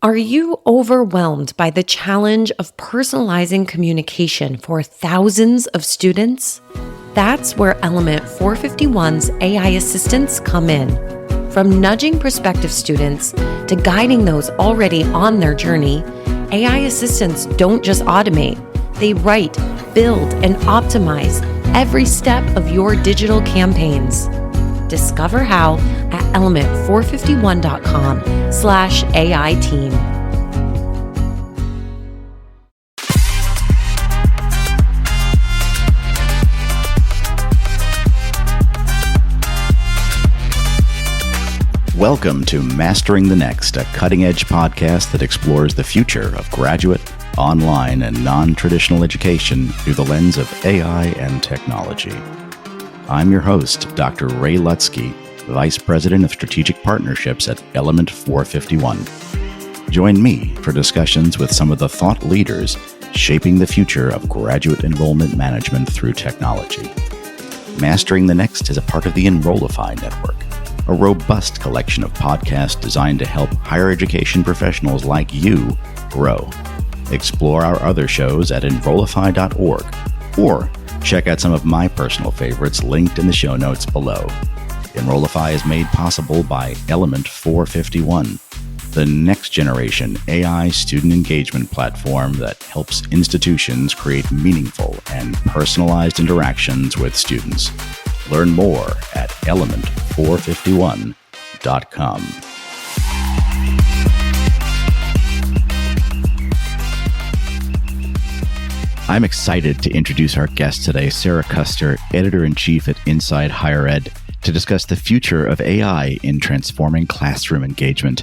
Are you overwhelmed by the challenge of personalizing communication for thousands of students? That's where Element 451's AI assistants come in. From nudging prospective students to guiding those already on their journey, AI assistants don't just automate, they write, build, and optimize every step of your digital campaigns. Discover how at element451.com/AI team. Welcome to Mastering the Next, a cutting-edge podcast that explores the future of graduate, online, and non-traditional education through the lens of AI and technology. I'm your host, Dr. Ray Lutsky, Vice President of Strategic Partnerships at Element 451. Join me for discussions with some of the thought leaders shaping the future of graduate enrollment management through technology. Mastering the Next is a part of the Enrollify Network, a robust collection of podcasts designed to help higher education professionals like you grow. Explore our other shows at enrollify.org or check out some of my personal favorites linked in the show notes below. Enrollify is made possible by Element 451, the next generation AI student engagement platform that helps institutions create meaningful and personalized interactions with students. Learn more at element451.com. I'm excited to introduce our guest today, Sara Custer, Editor-in-Chief at Inside Higher Ed, to discuss the future of AI in transforming classroom engagement.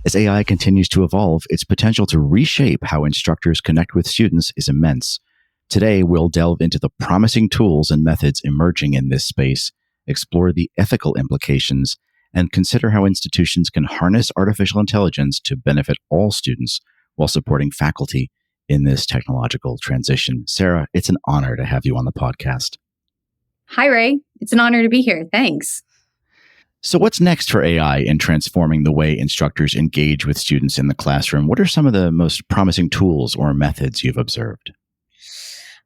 As AI continues to evolve, its potential to reshape how instructors connect with students is immense. Today, we'll delve into the promising tools and methods emerging in this space, explore the ethical implications, and consider how institutions can harness artificial intelligence to benefit all students while supporting faculty in this technological transition. Sara, it's an honor to have you on the podcast. Hi, Ray. It's an honor to be here. Thanks. So what's next for AI in transforming the way instructors engage with students in the classroom? What are some of the most promising tools or methods you've observed?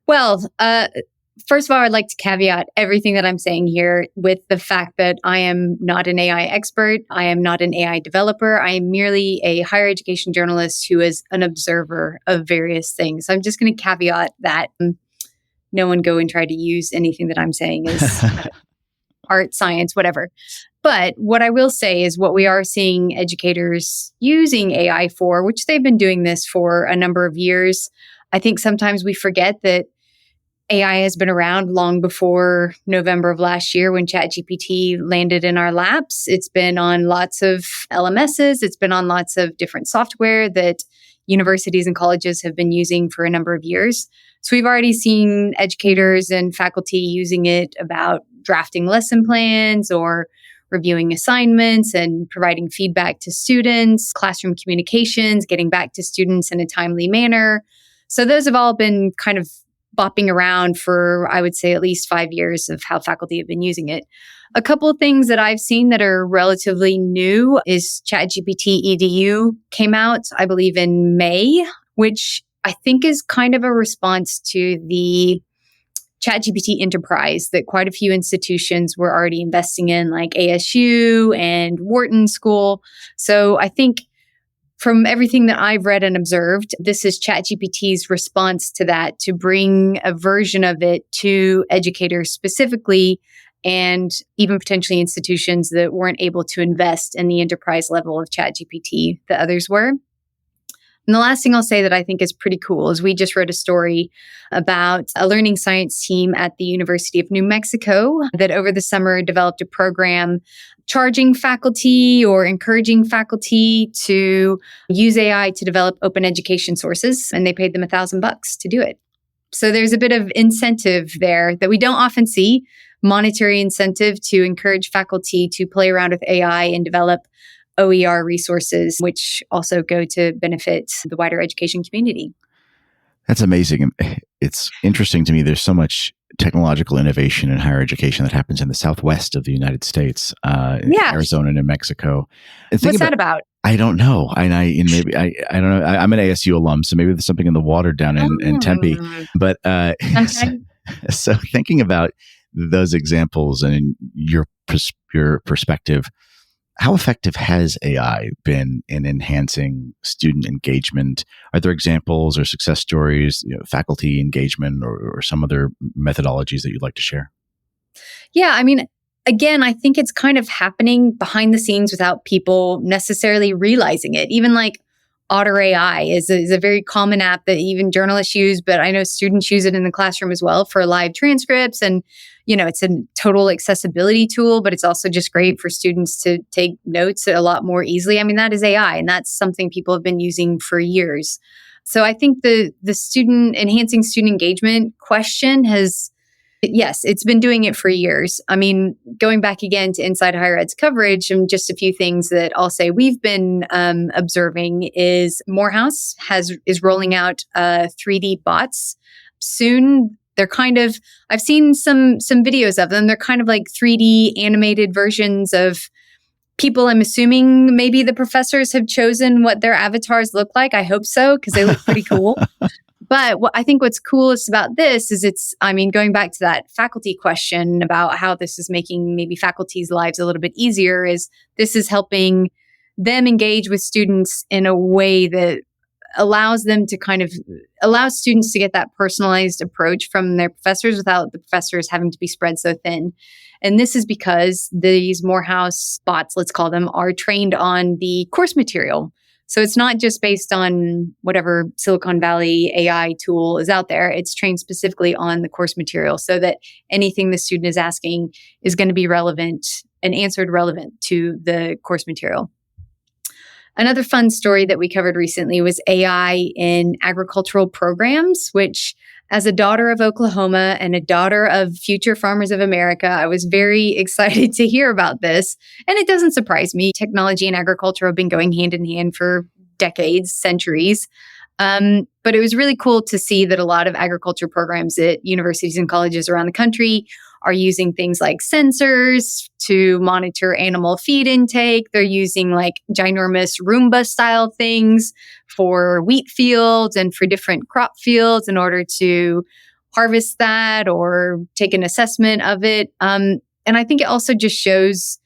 Well, first of all, I'd like to caveat everything that I'm saying here with the fact that I am not an AI expert. I am not an AI developer. I am merely a higher education journalist who is an observer of various things. So I'm just going to caveat that no one go and try to use anything that I'm saying as art, science, whatever. But what I will say is what we are seeing educators using AI for, which they've been doing this for a number of years. I think sometimes we forget that AI has been around long before November of last year when ChatGPT landed in our laps. It's been on lots of LMSs. It's been on lots of different software that universities and colleges have been using for a number of years. So we've already seen educators and faculty using it about drafting lesson plans or reviewing assignments and providing feedback to students, classroom communications, getting back to students in a timely manner. So those have all been kind of bopping around for, I would say, at least 5 years of how faculty have been using it. A couple of things that I've seen that are relatively new is ChatGPT EDU came out, I believe, in May, which I think is kind of a response to the ChatGPT Enterprise that quite a few institutions were already investing in, like ASU and Wharton School. So I think from everything that I've read and observed, this is ChatGPT's response to that, to bring a version of it to educators specifically, and even potentially institutions that weren't able to invest in the enterprise level of ChatGPT that others were. And the last thing I'll say that I think is pretty cool is we just wrote a story about a learning science team at the University of New Mexico that over the summer developed a program charging faculty or encouraging faculty to use AI to develop open education sources, and they paid them $1,000 to do it. So there's a bit of incentive there that we don't often see, monetary incentive to encourage faculty to play around with AI and develop OER resources, which also go to benefit the wider education community. That's amazing. It's interesting to me. There's so much technological innovation in higher education that happens in the Southwest of the United States, in Arizona and in Mexico. What's that about? I don't know. And maybe I don't know. I'm an ASU alum, so maybe there's something in the water down in Tempe. But Okay. so thinking about those examples and your perspective, how effective has AI been in enhancing student engagement? Are there examples or success stories, faculty engagement, or some other methodologies that you'd like to share? Yeah, I mean, again, I think it's kind of happening behind the scenes without people necessarily realizing it. Even like Otter AI is a very common app that even journalists use, but I know students use it in the classroom as well for live transcripts. And, it's a total accessibility tool, but it's also just great for students to take notes a lot more easily. I mean, that is AI, and that's something people have been using for years. So I think the student enhancing student engagement question has, yes, it's been doing it for years. I mean, going back again to Inside Higher Ed's coverage, and just a few things that I'll say we've been observing is Morehouse is rolling out 3D bots soon. They're kind of, I've seen some videos of them. They're kind of like 3D animated versions of people. I'm assuming maybe the professors have chosen what their avatars look like. I hope so, because they look pretty cool. But I think what's coolest about this is going back to that faculty question about how this is making maybe faculty's lives a little bit easier, is this is helping them engage with students in a way that allows students to get that personalized approach from their professors without the professors having to be spread so thin. And this is because these Morehouse bots, let's call them, are trained on the course material. So it's not just based on whatever Silicon Valley AI tool is out there. It's trained specifically on the course material so that anything the student is asking is going to be relevant and answered relevant to the course material. Another fun story that we covered recently was AI in agricultural programs, which, as a daughter of Oklahoma and a daughter of future farmers of America, I was very excited to hear about this. And it doesn't surprise me. Technology and agriculture have been going hand in hand for decades, centuries. But it was really cool to see that a lot of agriculture programs at universities and colleges around the country are using things like sensors to monitor animal feed intake. They're using like ginormous Roomba style things for wheat fields and for different crop fields in order to harvest that or take an assessment of it. And I think it also just shows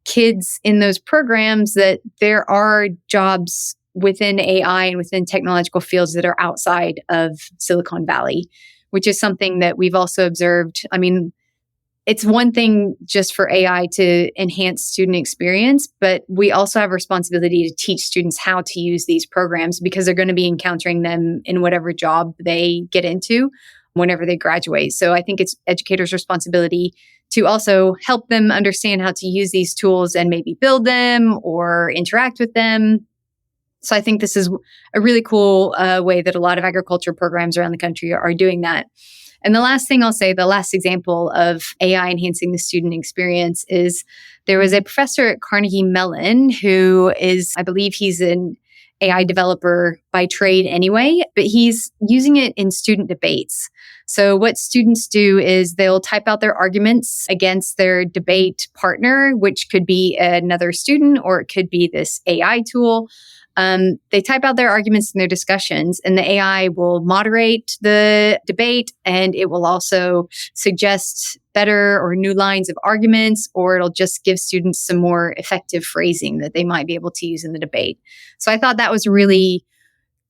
kids in those programs that there are jobs within AI and within technological fields that are outside of Silicon Valley, which is something that we've also observed. I mean, it's one thing just for AI to enhance student experience, but we also have a responsibility to teach students how to use these programs because they're going to be encountering them in whatever job they get into whenever they graduate. So I think it's educators' responsibility to also help them understand how to use these tools and maybe build them or interact with them. So I think this is a really cool way that a lot of agriculture programs around the country are doing that. And the last thing I'll say, the last example of AI enhancing the student experience is there was a professor at Carnegie Mellon who is, I believe he's an AI developer by trade anyway, but he's using it in student debates. So what students do is they'll type out their arguments against their debate partner, which could be another student or it could be this AI tool. They type out their arguments and their discussions, and the AI will moderate the debate, and it will also suggest better or new lines of arguments, or it'll just give students some more effective phrasing that they might be able to use in the debate. So I thought that was a really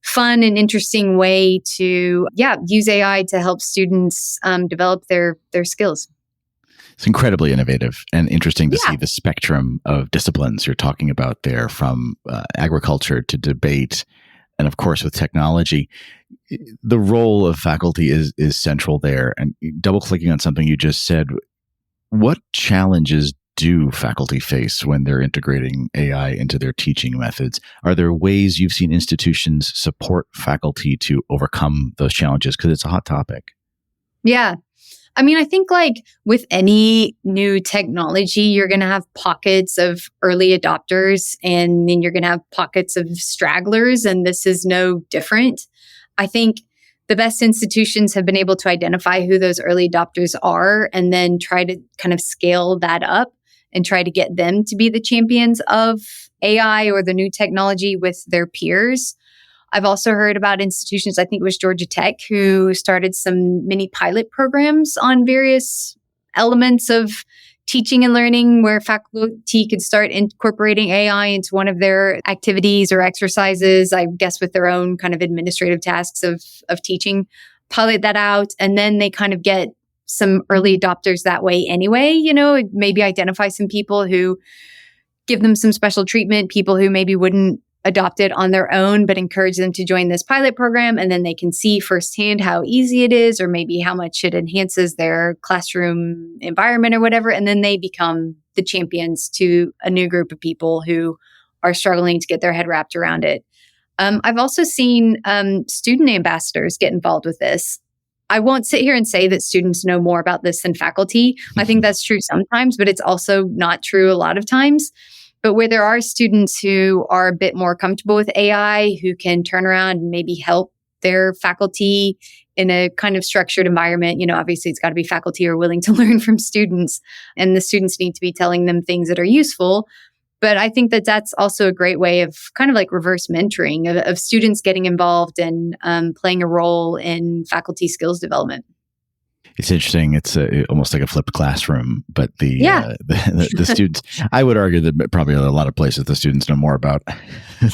fun and interesting way to, use AI to help students develop their skills. It's incredibly innovative and interesting to see the spectrum of disciplines you're talking about there, from agriculture to debate. And of course, with technology, the role of faculty is central there. And double clicking on something you just said, what challenges do faculty face when they're integrating AI into their teaching methods? Are there ways you've seen institutions support faculty to overcome those challenges? Because it's a hot topic. Yeah. I mean, I think like with any new technology, you're going to have pockets of early adopters and then you're going to have pockets of stragglers. And this is no different. I think the best institutions have been able to identify who those early adopters are and then try to kind of scale that up and try to get them to be the champions of AI or the new technology with their peers. I've also heard about institutions, I think it was Georgia Tech, who started some mini pilot programs on various elements of teaching and learning where faculty could start incorporating AI into one of their activities or exercises, I guess with their own kind of administrative tasks of teaching, pilot that out. And then they kind of get some early adopters that way anyway, maybe identify some people who give them some special treatment, people who maybe wouldn't adopt it on their own, but encourage them to join this pilot program. And then they can see firsthand how easy it is, or maybe how much it enhances their classroom environment or whatever. And then they become the champions to a new group of people who are struggling to get their head wrapped around it. I've also seen student ambassadors get involved with this. I won't sit here and say that students know more about this than faculty. I think that's true sometimes, but it's also not true a lot of times. But where there are students who are a bit more comfortable with AI, who can turn around and maybe help their faculty in a kind of structured environment, obviously it's got to be faculty who are willing to learn from students, and the students need to be telling them things that are useful. But I think that that's also a great way of kind of like reverse mentoring of students getting involved and playing a role in faculty skills development. It's interesting. It's almost like a flipped classroom, but the students, I would argue that probably a lot of places the students know more about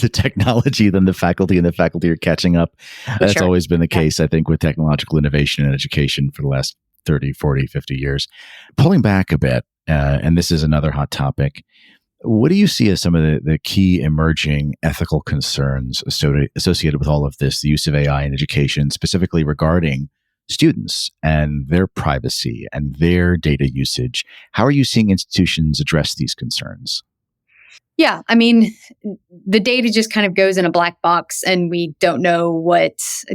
the technology than the faculty, and the faculty are catching up. That's always been the case, I think, with technological innovation in education for the last 30, 40, 50 years. Pulling back a bit, and this is another hot topic, what do you see as some of the key emerging ethical concerns associated with all of this, the use of AI in education, specifically regarding students and their privacy and their data usage? How are you seeing institutions address these concerns? Yeah, I mean, the data just kind of goes in a black box, and we don't know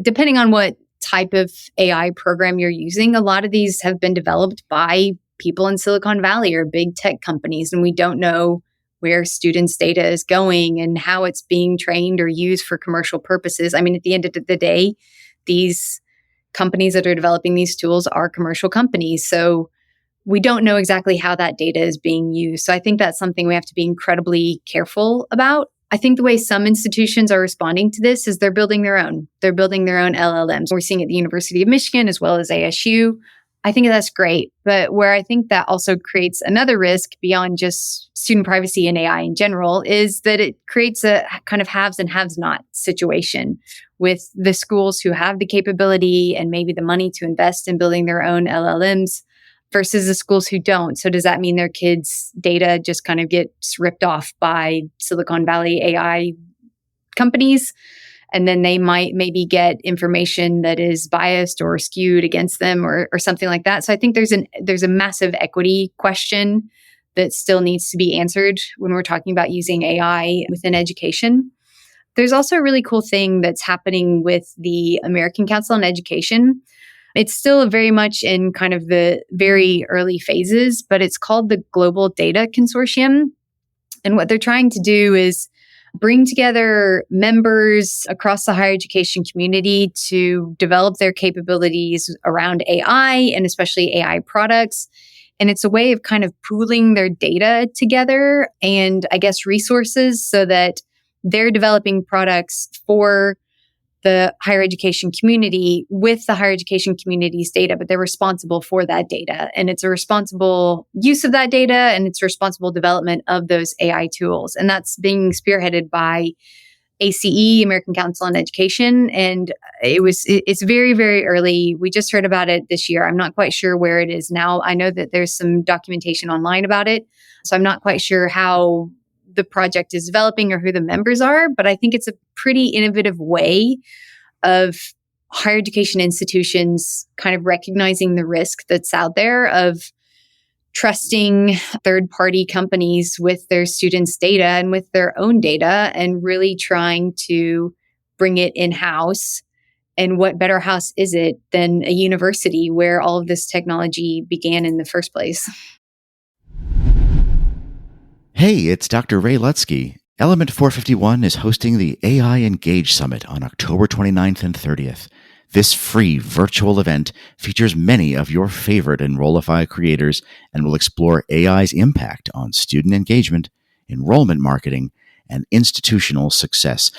depending on what type of AI program you're using, a lot of these have been developed by people in Silicon Valley or big tech companies, and we don't know where students' data is going and how it's being trained or used for commercial purposes. I mean, at the end of the day, these companies that are developing these tools are commercial companies. So we don't know exactly how that data is being used. So I think that's something we have to be incredibly careful about. I think the way some institutions are responding to this is they're building their own. They're building their own LLMs. We're seeing at the University of Michigan as well as ASU. I think that's great. But where I think that also creates another risk beyond just student privacy and AI in general is that it creates a kind of haves and have-not situation with the schools who have the capability and maybe the money to invest in building their own LLMs versus the schools who don't. So does that mean their kids' data just kind of gets ripped off by Silicon Valley AI companies? And then they might maybe get information that is biased or skewed against them or something like that. So I think there's a massive equity question that still needs to be answered when we're talking about using AI within education. There's also a really cool thing that's happening with the American Council on Education. It's still very much in kind of the very early phases, but it's called the Global Data Consortium. And what they're trying to do is bring together members across the higher education community to develop their capabilities around AI and especially AI products. And it's a way of kind of pooling their data together and I guess resources so that they're developing products for the higher education community with the higher education community's data, but they're responsible for that data. And it's a responsible use of that data and it's responsible development of those AI tools. And that's being spearheaded by ACE, American Council on Education. And it's very, very early. We just heard about it this year. I'm not quite sure where it is now. I know that there's some documentation online about it. So I'm not quite sure how the project is developing or who the members are, but I think it's a pretty innovative way of higher education institutions kind of recognizing the risk that's out there of trusting third-party companies with their students' data and with their own data and really trying to bring it in-house. And what better house is it than a university where all of this technology began in the first place? Hey, it's Dr. Ray Lutsky. Element 451 is hosting the AI Engage Summit on October 29th and 30th. This free virtual event features many of your favorite Enrollify creators and will explore AI's impact on student engagement, enrollment marketing, and institutional success.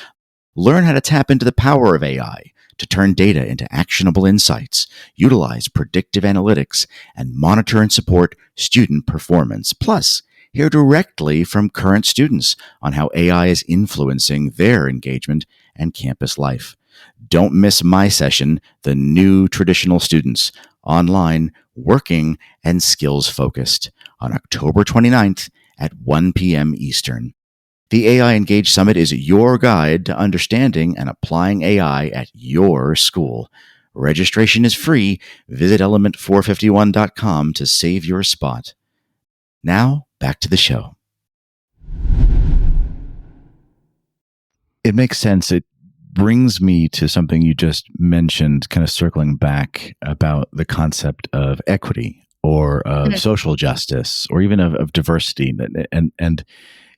Learn how to tap into the power of AI to turn data into actionable insights, utilize predictive analytics, and monitor and support student performance. Plus, hear directly from current students on how AI is influencing their engagement and campus life. Don't miss my session, The New Traditional Students, online, working, and skills focused, on October 29th at 1 p.m. Eastern. The AI Engage Summit is your guide to understanding and applying AI at your school. Registration is free. Visit element451.com to save your spot. Now, back to the show. It makes sense. It brings me to something you just mentioned, kind of circling back about the concept of equity or of social justice or even of diversity. And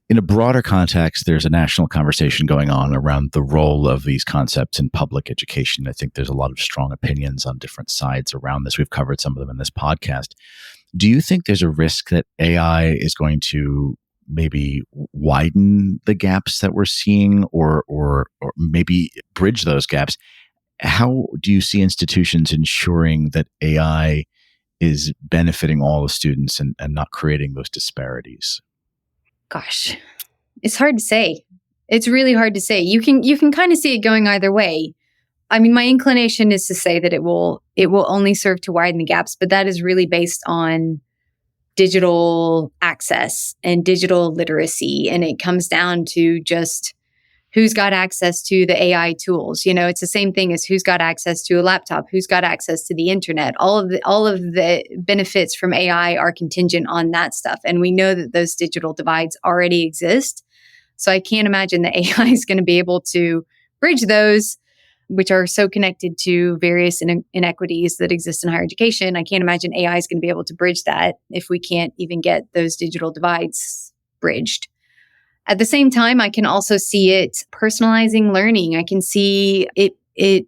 in a broader context, there's a national conversation going on around the role of these concepts in public education. I think there's a lot of strong opinions on different sides around this. We've covered some of them in this podcast. Do you think there's a risk that AI is going to maybe widen the gaps that we're seeing or maybe bridge those gaps? How do you see institutions ensuring that AI is benefiting all the students and not creating those disparities? Gosh, it's hard to say. It's really hard to say. You can kind of see it going either way. I mean, my inclination is to say that it will only serve to widen the gaps, but that is really based on digital access and digital literacy. And it comes down to just who's got access to the AI tools. You know, it's the same thing as who's got access to a laptop, who's got access to the internet. All of the benefits from AI are contingent on that stuff. And we know that those digital divides already exist. So I can't imagine that AI is going to be able to bridge those, which are so connected to various inequities that exist in higher education. I can't imagine AI is going to be able to bridge that if we can't even get those digital divides bridged. At the same time, I can also see it personalizing learning. I can see it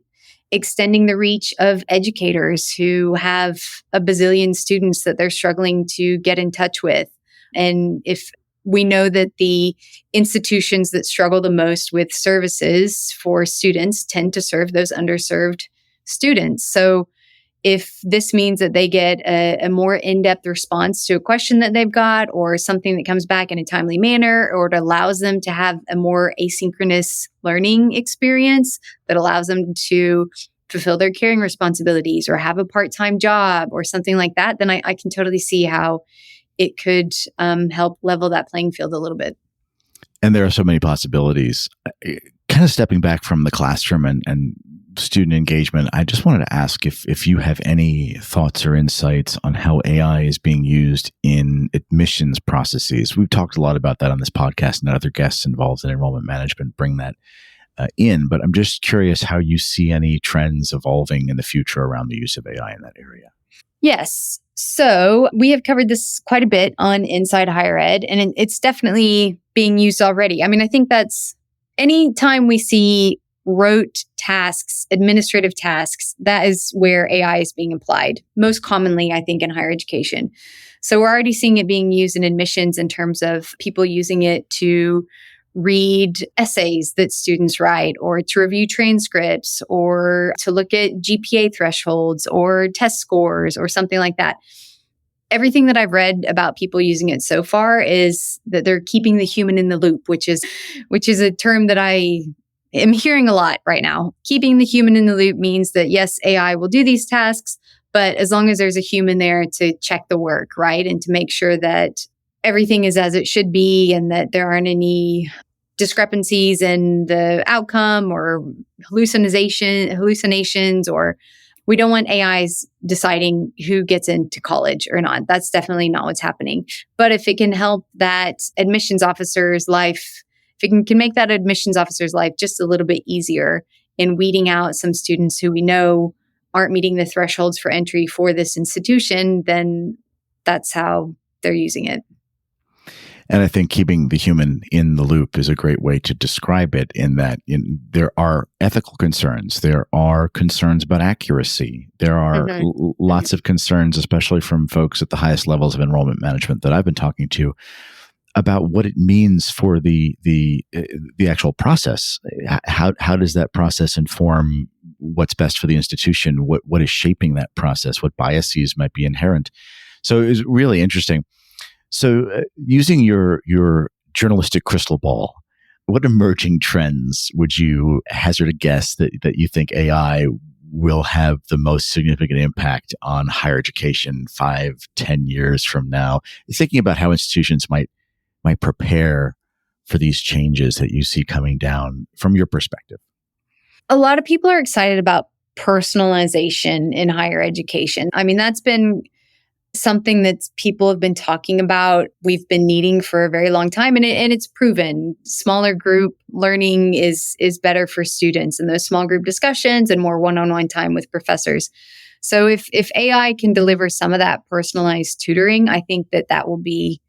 extending the reach of educators who have a bazillion students that they're struggling to get in touch with. And if we know that the institutions that struggle the most with services for students tend to serve those underserved students. So if this means that they get a more in-depth response to a question that they've got or something that comes back in a timely manner, or it allows them to have a more asynchronous learning experience that allows them to fulfill their caring responsibilities or have a part-time job or something like that, then I can totally see how it could help level that playing field a little bit. And there are so many possibilities. Kind of stepping back from the classroom and student engagement, I just wanted to ask if you have any thoughts or insights on how AI is being used in admissions processes. We've talked a lot about that on this podcast, and other guests involved in enrollment management bring that in. But I'm just curious how you see any trends evolving in the future around the use of AI in that area. Yes. So we have covered this quite a bit on Inside Higher Ed, and it's definitely being used already. I mean, I think that's anytime we see rote tasks, administrative tasks, that is where AI is being applied. Most commonly, I think, in higher education. So we're already seeing it being used in admissions in terms of people using it to read essays that students write, or to review transcripts, or to look at GPA thresholds or test scores or something like that. Everything that I've read about people using it so far is that they're keeping the human in the loop, which is a term that I am hearing a lot right now. Keeping the human in the loop means that, yes, AI will do these tasks, but as long as there's a human there to check the work, right? And to make sure that everything is as it should be and that there aren't any discrepancies in the outcome or hallucinations, or we don't want AIs deciding who gets into college or not. That's definitely not what's happening. But if it can help that admissions officer's life, if it can make that admissions officer's life just a little bit easier in weeding out some students who we know aren't meeting the thresholds for entry for this institution, then that's how they're using it. And I think keeping the human in the loop is a great way to describe it, in that there are ethical concerns. There are concerns about accuracy. There are lots of concerns, especially from folks at the highest levels of enrollment management that I've been talking to, about what it means for the actual process. How does that process inform what's best for the institution? What is shaping that process? What biases might be inherent? So it was really interesting. So using your journalistic crystal ball, what emerging trends would you hazard a guess that you think AI will have the most significant impact on higher education 5-10 years from now? Thinking about how institutions might prepare for these changes that you see coming down from your perspective. A lot of people are excited about personalization in higher education. I mean, that's been something that people have been talking about, we've been needing for a very long time, and it's proven. Smaller group learning is better for students, and those small group discussions and more one-on-one time with professors. So if AI can deliver some of that personalized tutoring, I think that will be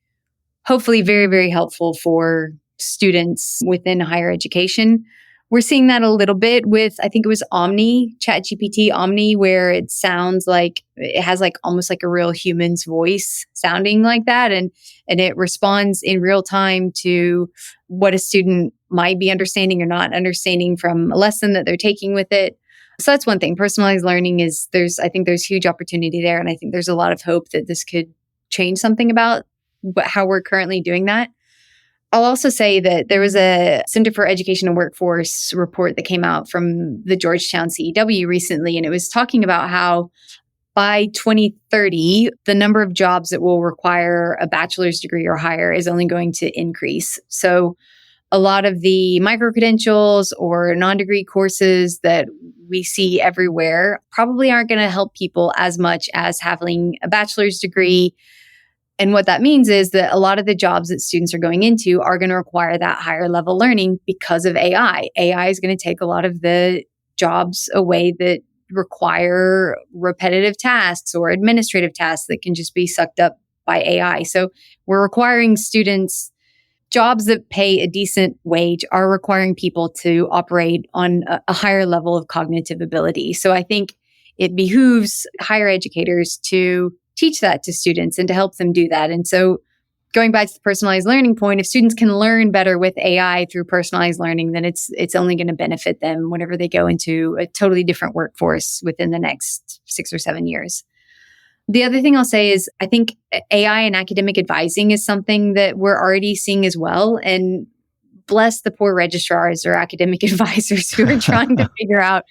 hopefully very, very helpful for students within higher education. We're seeing that a little bit with, I think it was ChatGPT Omni, where it sounds like it has like almost like a real human's voice sounding like that. And it responds in real time to what a student might be understanding or not understanding from a lesson that they're taking with it. So that's one thing. Personalized learning I think there's huge opportunity there. And I think there's a lot of hope that this could change something about how we're currently doing that. I'll also say that there was a Center for Education and Workforce report that came out from the Georgetown CEW recently, and it was talking about how by 2030, the number of jobs that will require a bachelor's degree or higher is only going to increase. So a lot of the micro-credentials or non-degree courses that we see everywhere probably aren't going to help people as much as having a bachelor's degree. And what that means is that a lot of the jobs that students are going into are going to require that higher level learning because of AI. AI is going to take a lot of the jobs away that require repetitive tasks or administrative tasks that can just be sucked up by AI. So we're requiring students, jobs that pay a decent wage are requiring people to operate on a higher level of cognitive ability. So I think it behooves higher educators to teach that to students and to help them do that. And so going back to the personalized learning point, if students can learn better with AI through personalized learning, then it's only going to benefit them whenever they go into a totally different workforce within the next 6 or 7 years. The other thing I'll say is I think AI and academic advising is something that we're already seeing as well. And bless the poor registrars or academic advisors who are trying to figure out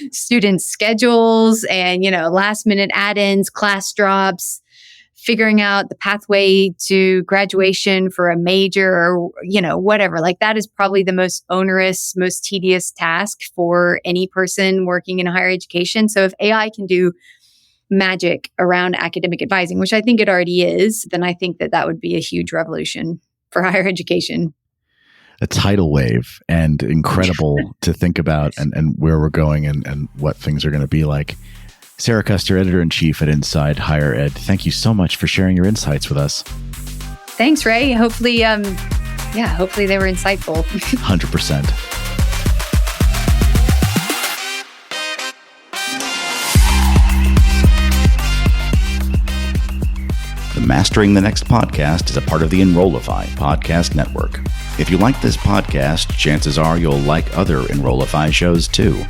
students' schedules and, last minute add-ins, class drops, figuring out the pathway to graduation for a major or, whatever. Like that is probably the most onerous, most tedious task for any person working in higher education. So if AI can do magic around academic advising, which I think it already is, then I think that would be a huge revolution for higher education. A tidal wave, and incredible to think about and where we're going and what things are going to be like. Sara Custer, Editor-in-Chief at Inside Higher Ed, thank you so much for sharing your insights with us. Thanks, Ray. Hopefully, hopefully they were insightful. 100%. The Mastering the Next podcast is a part of the Enrollify podcast network. If you like this podcast, chances are you'll like other Enrollify shows too.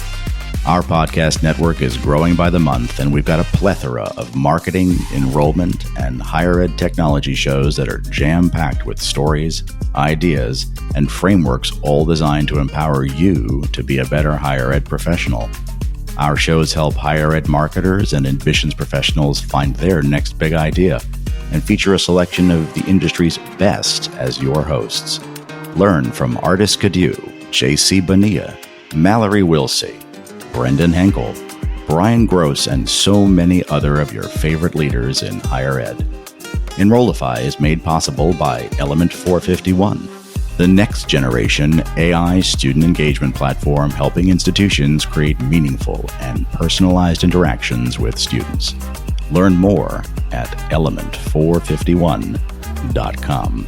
Our podcast network is growing by the month, and we've got a plethora of marketing, enrollment, and higher ed technology shows that are jam-packed with stories, ideas, and frameworks all designed to empower you to be a better higher ed professional. Our shows help higher ed marketers and admissions professionals find their next big idea and feature a selection of the industry's best as your hosts. Learn from Artis Cadieux, J.C. Bonilla, Mallory Wilsey, Brendan Henkel, Brian Gross, and so many other of your favorite leaders in higher ed. Enrollify is made possible by Element 451, the next generation AI student engagement platform helping institutions create meaningful and personalized interactions with students. Learn more at element451.com.